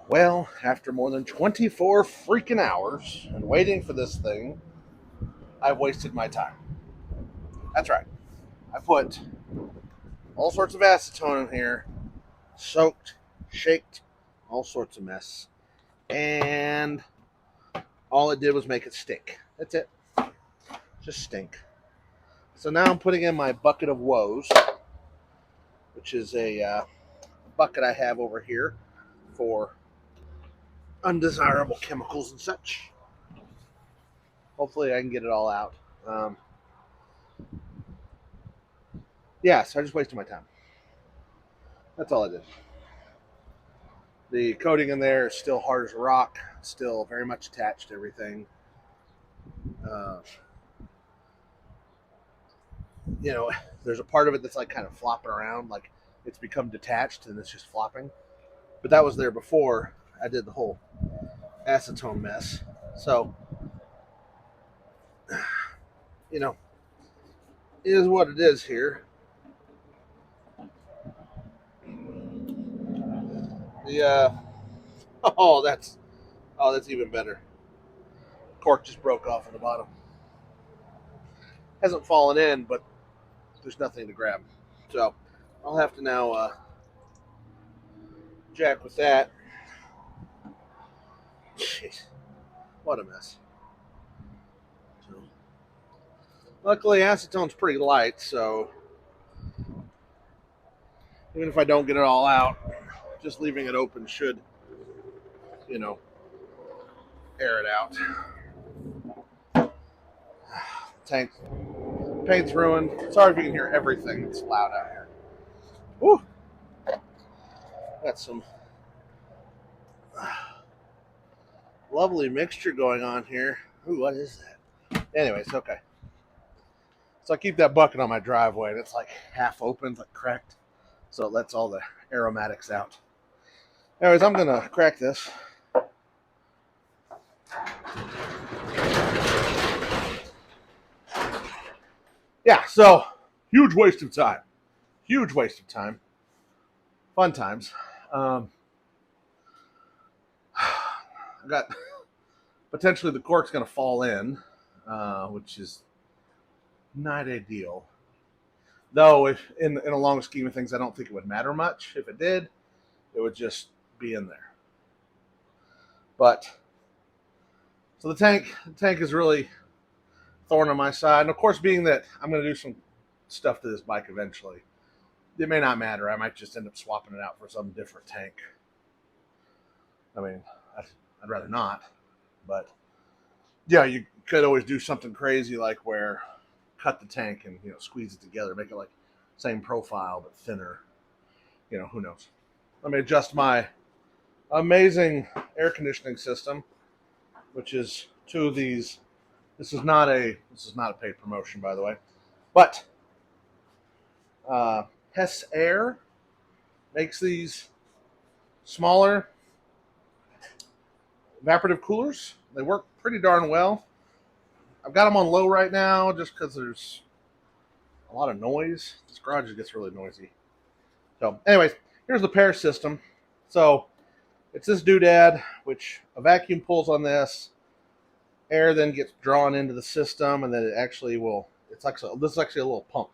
Well, after more than 24 freaking hours and waiting for this thing, I've wasted my time. That's right. I put all sorts of acetone in here, soaked, shaked, all sorts of mess. And all it did was make it stink. That's it. Just stink. So now I'm putting in my bucket of woes, which is a bucket I have over here for undesirable chemicals and such. Hopefully, I can get it all out. Um, yeah, so I just wasted my time. That's all I did. The coating in there is still hard as a rock, still very much attached to everything. Uh, you know, there's a part of it that's like kind of flopping around, like it's become detached and it's just flopping. But that was there before I did the whole acetone mess. So, you know, it is what it is here. The oh, that's even better. Cork just broke off on the bottom. Hasn't fallen in, but there's nothing to grab. So I'll have to now jack with that. Jeez, what a mess. So, luckily, acetone's pretty light, so even if I don't get it all out, just leaving it open should, you know, air it out. Tank paint's ruined. Sorry if you can hear everything. It's loud out here. Woo! Got some lovely mixture going on here. Ooh, what is that? Anyways, okay. So I keep that bucket on my driveway, and it's like half open, like cracked, so it lets all the aromatics out. Anyways, I'm gonna crack this. Yeah, so huge waste of time. Huge waste of time. Fun times. I got potentially the cork's gonna fall in, which is not ideal. Though, if in a long scheme of things, I don't think it would matter much. If it did, it would just be in there. But so the tank is really thorn on my side. And of course, being that I'm going to do some stuff to this bike eventually, it may not matter. I might just end up swapping it out for some different tank. I mean, I'd rather not, but yeah, you could always do something crazy like where cut the tank and squeeze it together, make it like same profile but thinner. Who knows? Let me adjust my amazing air conditioning system, which is two of these. This is not a paid promotion, by the way, but Hess Air makes these smaller evaporative coolers. They work pretty darn well. I've got them on low right now just because there's a lot of noise. This garage gets really noisy. So, anyways, here's the pair system. So, it's this doodad, which a vacuum pulls on this. Air then gets drawn into the system, and then it actually will. This is actually a little pump,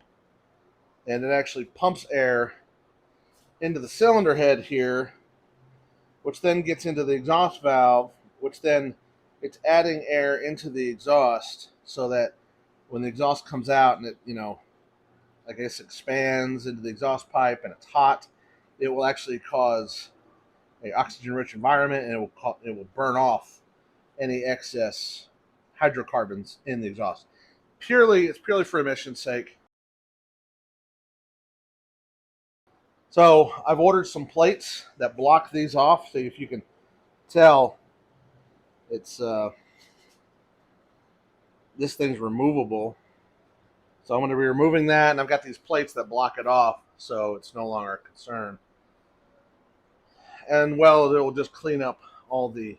and it actually pumps air into the cylinder head here, which then gets into the exhaust valve, which then it's adding air into the exhaust so that when the exhaust comes out and it, I guess expands into the exhaust pipe and it's hot, it will actually cause a oxygen-rich environment, and it will burn off any excess hydrocarbons in the exhaust. It's purely for emission's sake. So I've ordered some plates that block these off. So if you can tell, it's this thing's removable. So I'm going to be removing that, and I've got these plates that block it off, so it's no longer a concern. And well, it will just clean up all the.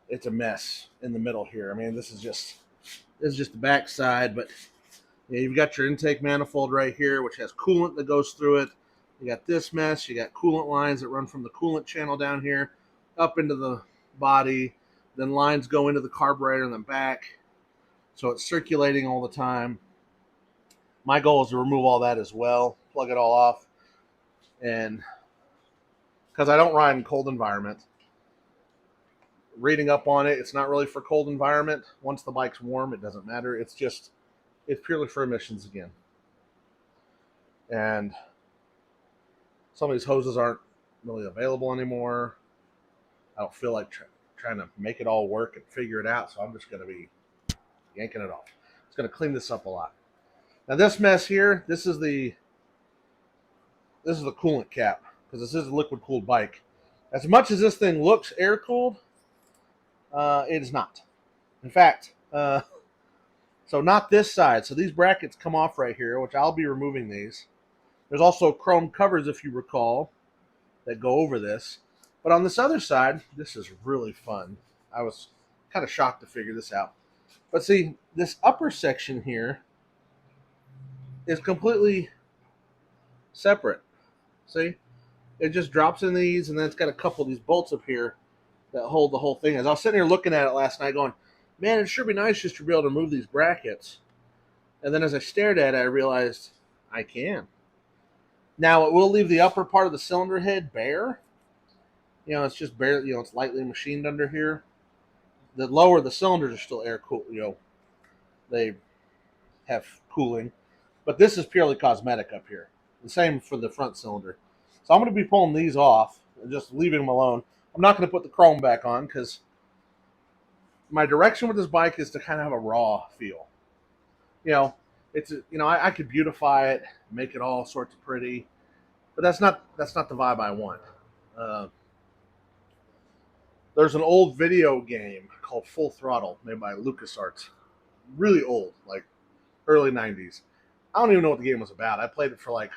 It's a mess in the middle here. I mean, this is just the back side, but you've got your intake manifold right here, which has coolant that goes through it. You got this mess. You got coolant lines that run from the coolant channel down here up into the body. Then lines go into the carburetor and then back. So it's circulating all the time. My goal is to remove all that as well, plug it all off. And because I don't ride in cold environment, reading up on it, it's not really for cold environment. Once the bike's warm, it doesn't matter. It's purely for emissions again. And some of these hoses aren't really available anymore. I don't feel like trying to make it all work and figure it out, so I'm just going to be yanking it off. It's going to clean this up a lot. Now this mess here, this is the coolant cap, because this is a liquid cooled bike. As much as this thing looks air cooled, it is not. In fact, so not this side. So these brackets come off right here, which I'll be removing these. There's also chrome covers, if you recall, that go over this. But on this other side, this is really fun. I was kind of shocked to figure this out. But see, this upper section here is completely separate. See? It just drops in these, and then it's got a couple of these bolts up here that hold the whole thing. As I was sitting here looking at it last night going, man, it'd sure be nice just to be able to move these brackets. And then as I stared at it, I realized I can. Now, it will leave the upper part of the cylinder head bare. You know, it's just barely, it's lightly machined under here. The lower, the cylinders are still air cooled, they have cooling. But this is purely cosmetic up here. The same for the front cylinder. So I'm going to be pulling these off and just leaving them alone. I'm not going to put the chrome back on because my direction with this bike is to kind of have a raw feel. I could beautify it, make it all sorts of pretty, but that's not the vibe I want. There's an old video game called Full Throttle made by LucasArts. Really old, like early 90s. I don't even know what the game was about. I played it for like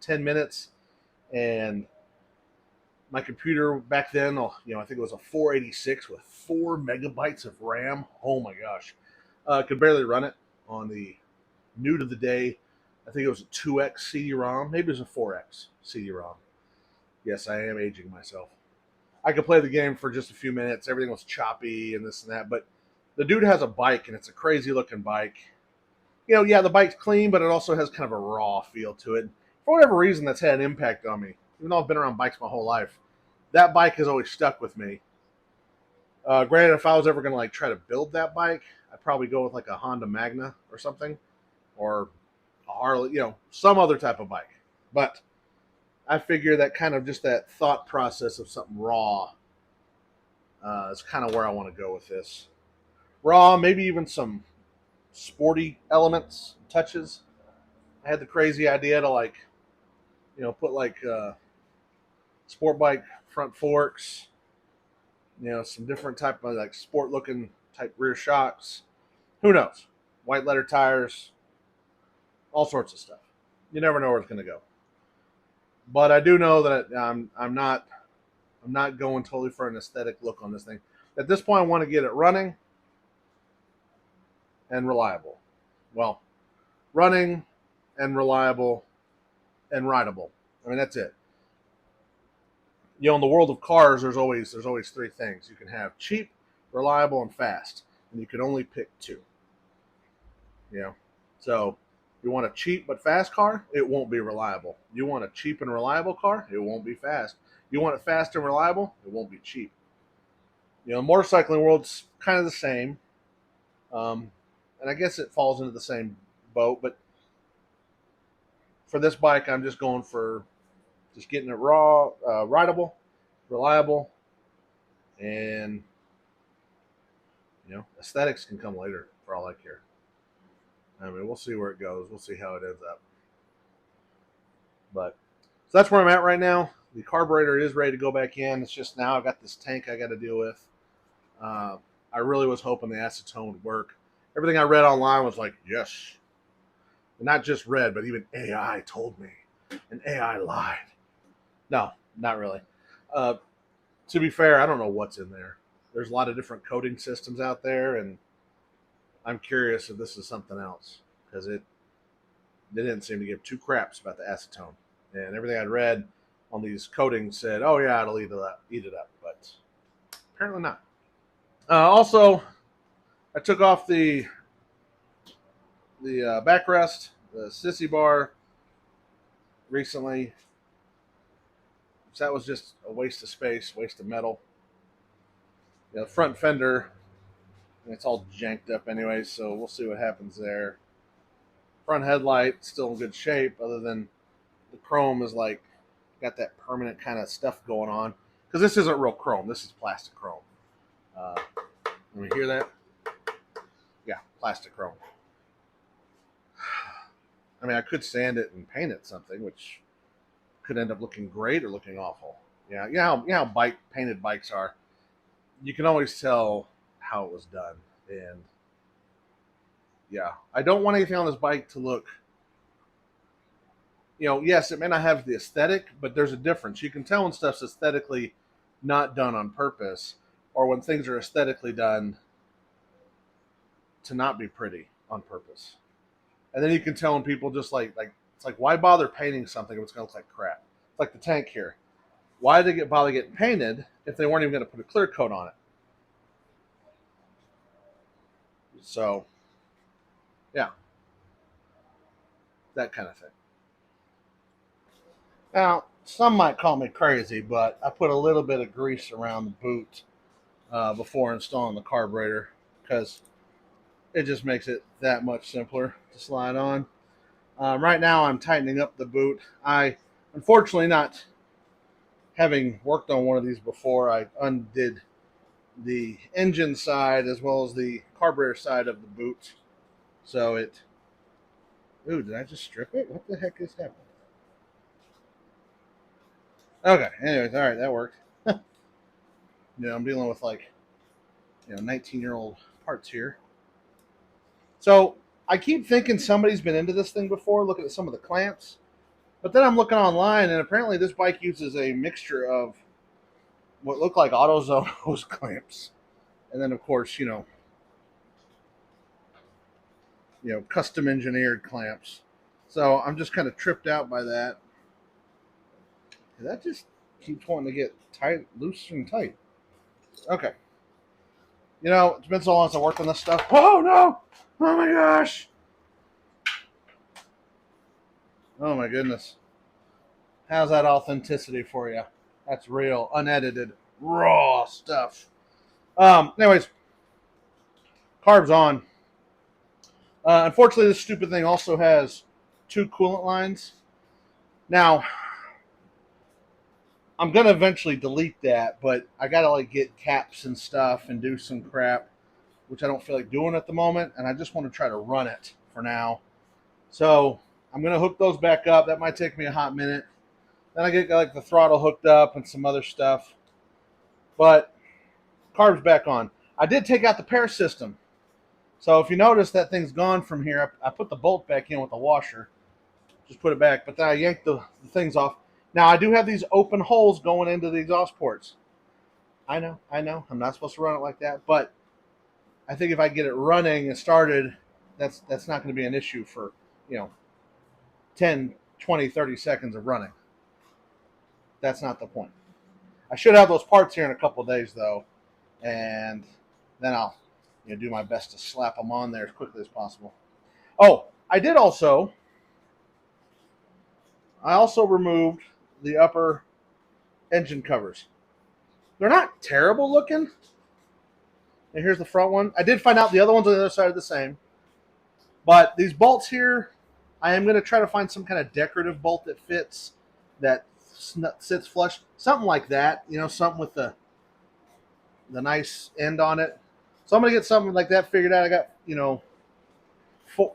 10 minutes, and my computer back then, I think it was a 486 with 4 megabytes of RAM. Oh my gosh. Could barely run it on the new to the day. I think it was a 2X CD-ROM. Maybe it was a 4X CD-ROM. Yes, I am aging myself. I could play the game for just a few minutes. Everything was choppy and this and that. But the dude has a bike, and it's a crazy-looking bike. The bike's clean, but it also has kind of a raw feel to it. For whatever reason, that's had an impact on me. Even though I've been around bikes my whole life, that bike has always stuck with me. Granted, if I was ever going to try to build that bike, I'd probably go with like a Honda Magna or something, or a Harley, some other type of bike. But I figure that kind of just that thought process of something raw is kind of where I want to go with this. Raw, maybe even some sporty elements, touches. I had the crazy idea to put sport bike front forks, some different type of sport looking type rear shocks. Who knows? White letter tires, all sorts of stuff. You never know where it's going to go. But I do know that I'm not going totally for an aesthetic look on this thing. At this point, I want to get it running and reliable. Well, running and reliable and rideable. I mean, that's it. In the world of cars, there's always 3 things. You can have cheap, reliable, and fast, and you can only pick 2. So you want a cheap but fast car, it won't be reliable. You want a cheap and reliable car, it won't be fast. You want it fast and reliable, it won't be cheap. Motorcycling world's kind of the same, and I guess it falls into the same boat. But for this bike, I'm just going for just getting it raw, rideable, reliable, and aesthetics can come later for all I care. I mean, we'll see where it goes. We'll see how it ends up. But so that's where I'm at right now. The carburetor is ready to go back in. It's just now I've got this tank I got to deal with. I really was hoping the acetone would work. Everything I read online was like, yes. And not just read, but even AI told me. And AI lied. No, not really. To be fair, I don't know what's in there. There's a lot of different coating systems out there, and I'm curious if this is something else, because they didn't seem to give 2 craps about the acetone. And everything I'd read on these coatings said, "Oh yeah, it'll eat it up," but apparently not. Also, I took off the backrest, the sissy bar recently. So that was just a waste of space, waste of metal. The front fender, it's all janked up anyway, so we'll see what happens there. Front headlight still in good shape, other than the chrome is like got that permanent kind of stuff going on. Because this isn't real chrome, this is plastic chrome. Can we hear that? Yeah, plastic chrome. I mean, I could sand it and paint it something, which could end up looking great or looking awful. Yeah, you know how painted bikes are. You can always tell how it was done, and yeah, I don't want anything on this bike to look. Yes, it may not have the aesthetic, but there's a difference. You can tell when stuff's aesthetically not done on purpose, or when things are aesthetically done to not be pretty on purpose. And then you can tell when people just like it's like, why bother painting something if it's going to look like crap? It's like the tank here. Why did they bother getting painted if they weren't even going to put a clear coat on it? So, yeah, that kind of thing. Now, some might call me crazy, but I put a little bit of grease around the boot before installing the carburetor because it just makes it that much simpler to slide on. Right now, I'm tightening up the boot. Unfortunately, not having worked on one of these before, I undid the engine side as well as the carburetor side of the boot. So it. Ooh, did I just strip it? What the heck is happening? Okay, anyways, all right, that worked. I'm dealing with 19-year-old parts here. So I keep thinking somebody's been into this thing before, looking at some of the clamps. But then I'm looking online, and apparently this bike uses a mixture of what look like AutoZone hose clamps. And then, of course, custom engineered clamps. So I'm just kind of tripped out by that. That just keeps wanting to get tight, loose and tight. Okay. It's been so long since I worked on this stuff. Oh, no! Oh, my gosh! Oh, my goodness. How's that authenticity for you? That's real, unedited, raw stuff. Anyways, carbs on. Unfortunately, this stupid thing also has 2 coolant lines. Now, I'm gonna eventually delete that, but I gotta get caps and stuff and do some crap, which I don't feel like doing at the moment, and I just want to try to run it for now. So I'm gonna hook those back up. That might take me a hot minute. Then I get the throttle hooked up and some other stuff. But carbs back on. I did take out the pair system. So if you notice, that thing's gone from here. I put the bolt back in with the washer. Just put it back. But then I yanked the things off. Now, I do have these open holes going into the exhaust ports. I know. I'm not supposed to run it like that. But I think if I get it running and started, that's not going to be an issue for, 10, 20, 30 seconds of running. That's not the point. I should have those parts here in a couple of days, though. And then I'll do my best to slap them on there as quickly as possible. Oh, I also removed the upper engine covers. They're not terrible looking. And here's the front one. I did find out the other ones on the other side are the same. But these bolts here, I am going to try to find some kind of decorative bolt that fits, that sits flush. Something like that. Something with the nice end on it. So I'm going to get something like that figured out. I got,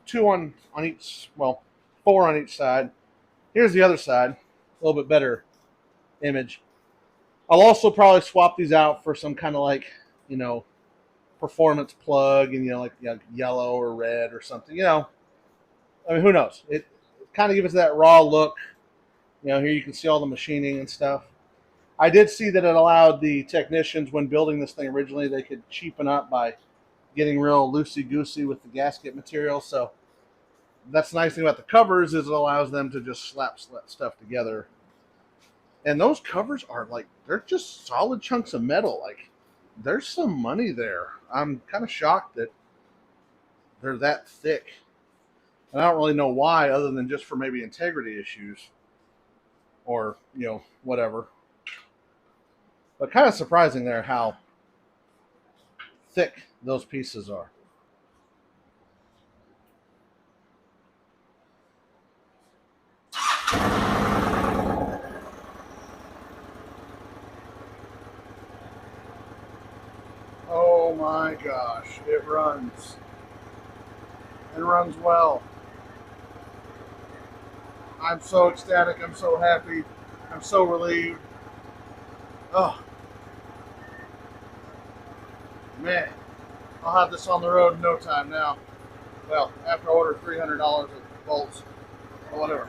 2 on each, 4 on each side. Here's the other side. A little bit better image. I'll also probably swap these out for some kind of performance plug and, yellow or red or something, I mean, who knows? It kind of gives us that raw look. Here you can see all the machining and stuff. I did see that it allowed the technicians, when building this thing originally, they could cheapen up by getting real loosey-goosey with the gasket material. So That's the nice thing about the covers is it allows them to just slap stuff together. And those covers are like, they're just solid chunks of metal. Like, there's some money there. I'm kind of shocked that they're that thick. And I don't really know why, other than just for maybe integrity issues or, whatever. But kind of surprising there how thick those pieces are. Oh my gosh, it runs. It runs well. I'm so ecstatic. I'm so happy. I'm so relieved. Oh, man. I'll have this on the road in no time now. Well, after I order $300 of bolts or whatever.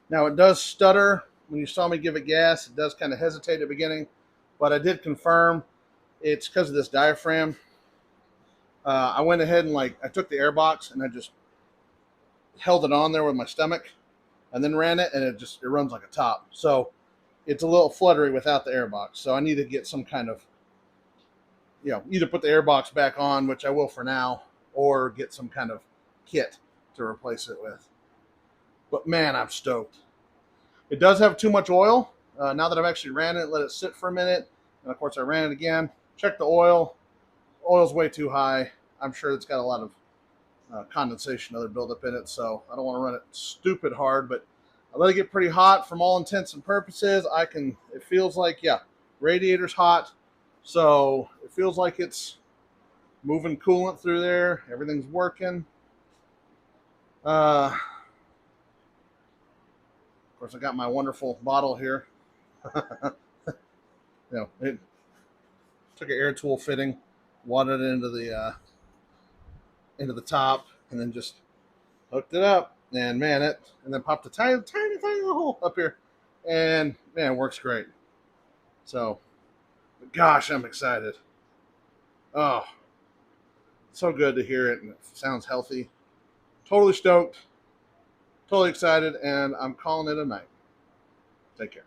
Now, it does stutter. When you saw me give it gas, it does kind of hesitate at the beginning. But I did confirm it's because of this diaphragm. I went ahead and I took the air box and I just held it on there with my stomach and then ran it, and it runs like a top. So it's a little fluttery without the air box. So I need to get some kind of, either put the air box back on, which I will for now, or get some kind of kit to replace it with. But man, I'm stoked. It does have too much oil. Now that I've actually ran it, let it sit for a minute, and of course I ran it again. Check the oil. Oil's way too high. I'm sure it's got a lot of condensation, other buildup in it, so I don't want to run it stupid hard, but I let it get pretty hot from all intents and purposes. It feels like, radiator's hot, so it feels like it's moving coolant through there. Everything's working. Of course, I got my wonderful bottle here. It took an air tool fitting, wadded it into the top, and then just hooked it up. And man, and then popped a tiny, tiny, tiny little hole up here, and man, it works great. So, gosh, I'm excited. Oh, so good to hear it, and it sounds healthy. Totally stoked, totally excited, and I'm calling it a night. Take care.